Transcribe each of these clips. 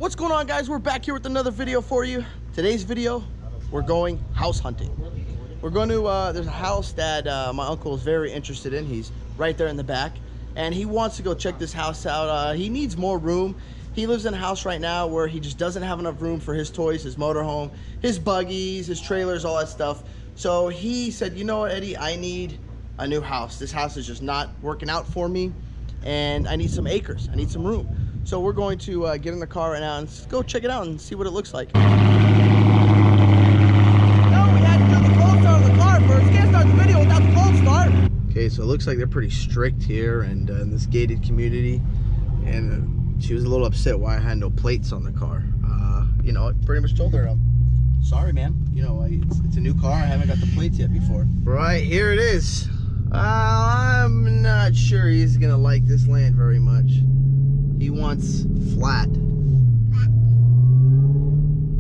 What's going on, guys? We're back here with another video for you. Today's video, we're going house hunting. We're going to, there's a house that my uncle is very interested in. He's right there in the back, and he wants to go check this house out. He needs more room. He lives in a house right now where he just doesn't have enough room for his toys, his motorhome, his buggies, his trailers, all that stuff. So he said, you know what, Eddie, I need a new house. This house is just not working out for me, and I need some acres. I need some room. So we're going to get in the car right now and go check it out and see what it looks like. No, we had to do the cold start on the car first. Can't start the video without the cold start. Okay, so it looks like they're pretty strict here and in this gated community. And she was a little upset why I had no plates on the car. You know, I pretty much told her, sorry, man. You know, it's a new car. I haven't got the plates yet before. Right, here it is. I'm not sure he's gonna like this land very much. He wants flat.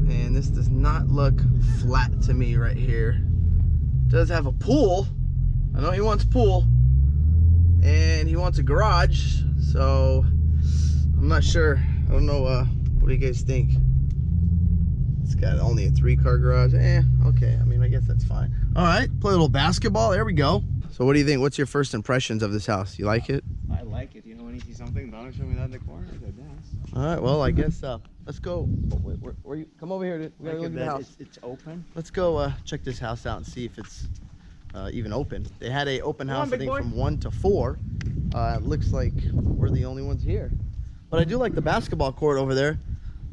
And this does not look flat to me right here. Does have a pool. I know he wants a pool. And he wants a garage. So I'm not sure. I don't know, what do you guys think? It's got only a 3-car garage. Okay. I mean, I guess that's fine. All right, play a little basketball. There we go. So what do you think? What's your first impressions of this house? You like it? I like it. You know, when you see something, don't show me that in the corner. All right, well, I guess let's go. Where you come over here? We gotta look at the house. It's open. Let's go check this house out and see if it's even open. They had a open house, I think, from 1 to 4. It looks like we're the only ones here. But I do like the basketball court over there.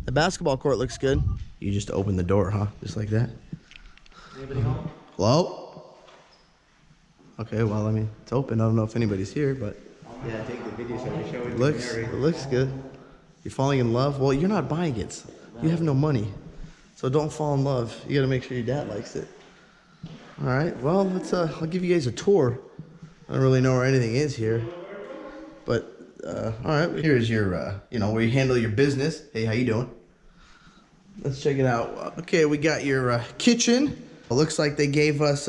The basketball court looks good. You just open the door, huh? Just like that. Anybody home? Hello? Okay, well, I mean, it's open. I don't know if anybody's here, but Yeah, take the video so we show it. it looks good. You're falling in love? Well, you're not buying it. You have no money. So don't fall in love. You gotta make sure your dad likes it. All right, well, let's, I'll give you guys a tour. I don't really know where anything is here. But, all right, here's your, you know, where you handle your business. Hey, how you doing? Let's check it out. Okay, we got your kitchen. It looks like they gave us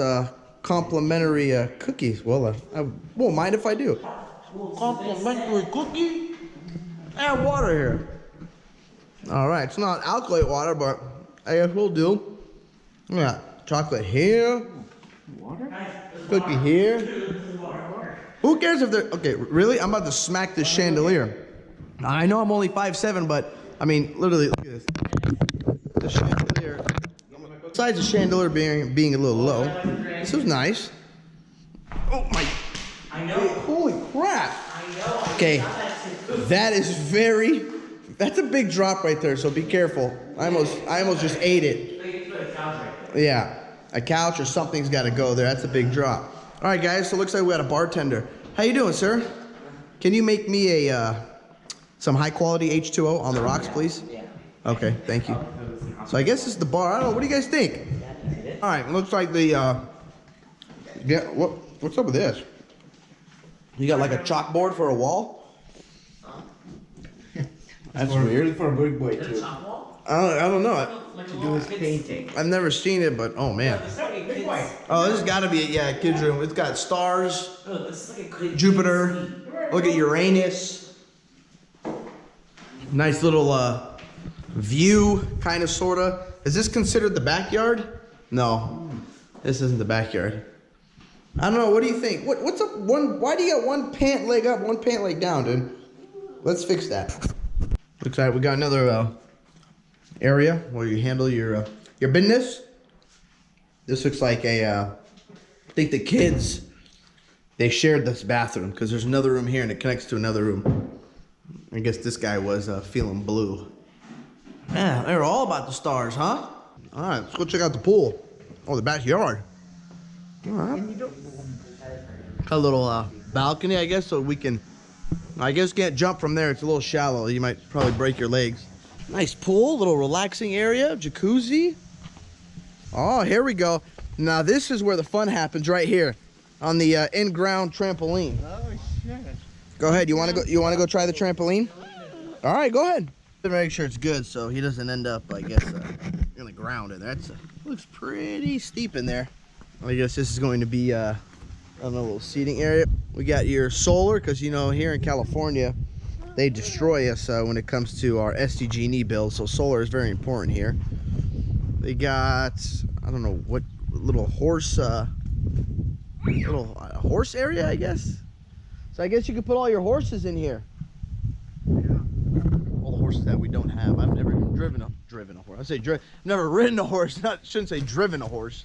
complimentary cookies. Well, I won't mind if I do. Complimentary cookie? And water here. All right, it's not alkaline water, but I guess we'll do. Yeah, chocolate here. Water? Cookie here. Who cares if they're, okay, really? I'm about to smack this chandelier. I know I'm only 5'7", but I mean, literally, look at this. The chandelier, besides the chandelier being a little low, this was nice. Oh my, I know. holy crap. I know. Okay, that's a big drop right there, so be careful. I almost just ate it. Yeah, a couch or something's got to go there. That's a big drop. All right, guys, so it looks like we got a bartender. How you doing, sir? Can you make me some high-quality H2O on the rocks, please? Yeah. Okay, thank you. So I guess this is the bar. I don't know. What do you guys think? All right, looks like the, yeah, what's up with this? You got like a chalkboard for a wall? That's weird. For a big boy, too. I don't know. To do his painting. I've never seen it, but oh man. Oh, this has got to be a kid's room. It's got stars, Jupiter. Look at Uranus. Nice little view, kind of, sorta. Is this considered the backyard? No, this isn't the backyard. I don't know. What do you think? What's up? Why do you got one pant leg up, one pant leg down, dude? Let's fix that. Looks like we got another area where you handle your business. This looks like I think the kids, they shared this bathroom because there's another room here and it connects to another room. I guess this guy was feeling blue. Yeah, they're all about the stars, huh? All right, let's go check out the pool. Oh, the backyard. All right. Got a little balcony, I guess, so we can, I guess can't jump from there. It's a little shallow. You might probably break your legs. Nice pool, little relaxing area, jacuzzi. Oh, here we go. Now this is where the fun happens, right here on the in-ground trampoline. Oh, shit. Go ahead. You want to go? You want to go try the trampoline? All right, go ahead. Make sure it's good so he doesn't end up, I guess, in the ground. And that's looks pretty steep in there. I guess this is going to be I don't know, a little seating area. We got your solar, because you know here in California they destroy us when it comes to our SDG&E bills. So solar is very important here. They got, I don't know what little horse area, I guess. So I guess you could put all your horses in here. All the horses that we don't have. I've never driven a horse. I say never ridden a horse. Shouldn't say driven a horse.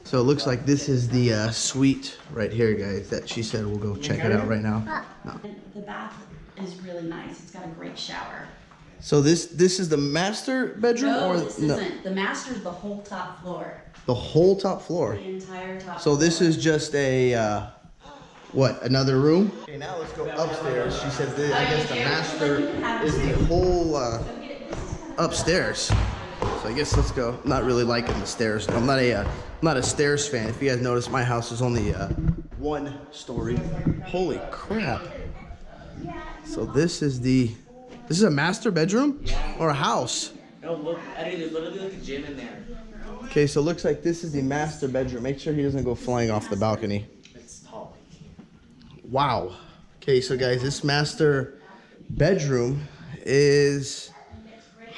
So it looks like this is the suite right here, guys. That she said we'll go check it out right now. No. The bath is really nice. It's got a great shower. So this is the master bedroom, No, or this isn't. The master's the whole top floor. The whole top floor. The entire top So floor. this is just a what? Another room? Okay, now let's go upstairs. She said I guess the master is the whole upstairs. So I guess let's go. Not really liking the stairs. I'm not a stairs fan. If you guys notice, my house is only 1 story. Holy crap! So this is a master bedroom or a house? No, look, Eddie, there's literally like a gym in there. Okay, so it looks like this is the master bedroom. Make sure he doesn't go flying off the balcony. It's tall. Wow. Okay, so guys, this master bedroom is,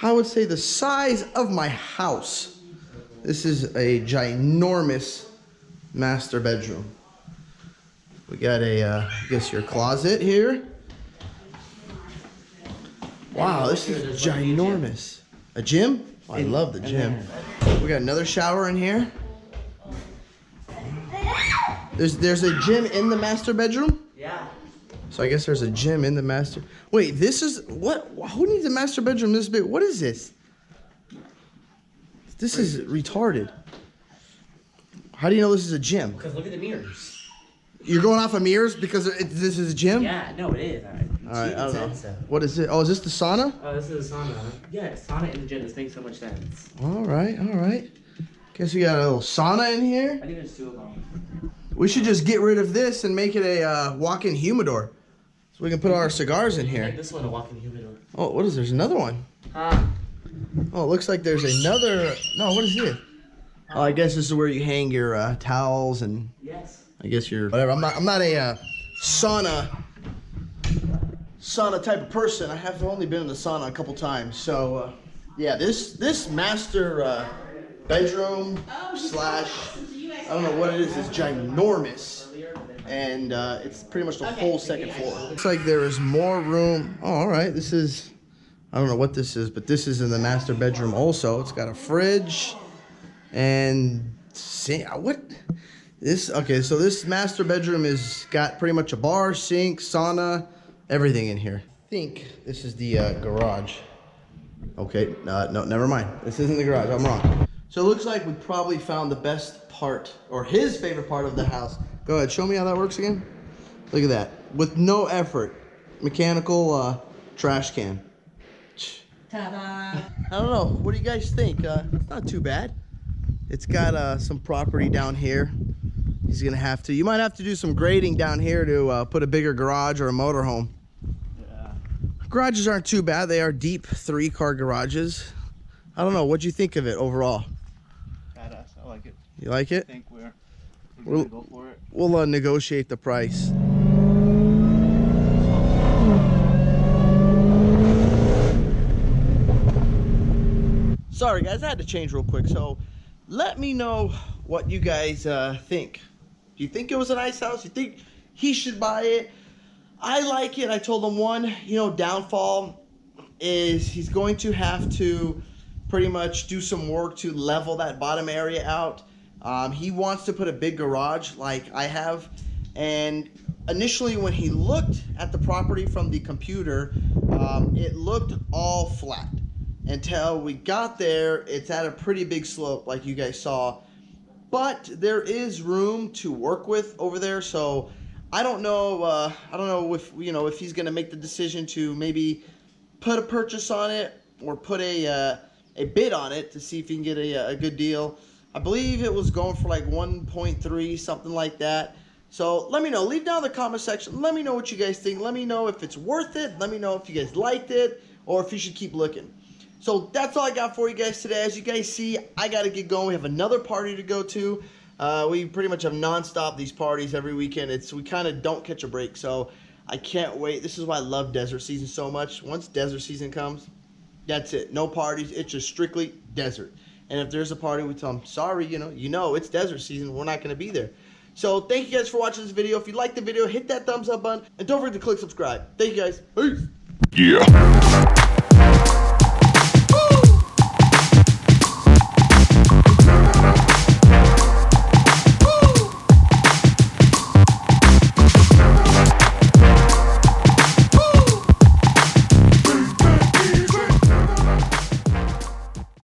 I would say, the size of my house. This is a ginormous master bedroom. We got a, I guess, your closet here. Wow, this is ginormous. A gym? Oh, I love the gym. We got another shower in here. There's a gym in the master bedroom? Yeah. So I guess there's a gym in the master. Wait, this is what? Who needs a master bedroom this big? What is this? This is retarded. How do you know this is a gym? Because look at the mirrors. You're going off of mirrors because this is a gym? Yeah, no, it is. All right, I don't know. So. What is it? Oh, is this the sauna? Oh, this is a sauna. Yeah, sauna in the gym. This makes so much sense. All right, all right. Guess we got a little sauna in here. I think there's 2 of them. We should just get rid of this and make it a walk-in humidor, so we can put all our cigars in Make here. this one a walk-in humidor. Oh, what is? There's another one. Huh? Oh, it looks like there's another. No, what is this? Oh, I guess this is where you hang your towels and Yes. I guess your whatever. I'm not a sauna type of person. I have only been in the sauna a couple times. So yeah, this master bedroom slash I don't know what it is ginormous, and it's pretty much the whole second floor. Looks like there is more room. Oh, all right. This is, I don't know what this is, but this is in the master bedroom also. It's got a fridge and what? This, okay, so this master bedroom is got pretty much a bar, sink, sauna, everything in here. I think this is the garage. Okay, no, never mind. This isn't the garage, I'm wrong. So it looks like we probably found the best part, or his favorite part of the house. Go ahead, show me how that works again. Look at that, with no effort. Mechanical trash can. Ta-da! I don't know, what do you guys think? It's not too bad. It's got some property down here. He's gonna have to, you might have to do some grading down here to put a bigger garage or a motorhome. Yeah. Garages aren't too bad. They are deep 3-car garages. I don't know, what'd you think of it overall? Badass. I like it. You like it? I think we're We'll- gonna go for it. We'll negotiate the price. Sorry guys, I had to change real quick. So let me know what you guys think. Do you think it was a nice house? You think he should buy it? I like it. I told him one, downfall is he's going to have to pretty much do some work to level that bottom area out. He wants to put a big garage like I have, and initially when he looked at the property from the computer, it looked all flat. Until we got there, it's at a pretty big slope like you guys saw, but there is room to work with over there. So I don't know if he's gonna make the decision to maybe put a purchase on it or put a bid on it to see if he can get a good deal. I believe it was going for like 1.3, something like that. So let me know. Leave down in the comment section. Let me know what you guys think. Let me know if it's worth it. Let me know if you guys liked it or if you should keep looking. So that's all I got for you guys today. As you guys see, I got to get going. We have another party to go to. We pretty much have nonstop these parties every weekend. We kind of don't catch a break. So I can't wait. This is why I love desert season so much. Once desert season comes, that's it. No parties. It's just strictly desert. And if there's a party, we tell them, sorry, you know, it's desert season. We're not going to be there. So thank you guys for watching this video. If you liked the video, hit that thumbs up button. And don't forget to click subscribe. Thank you guys. Peace. Yeah.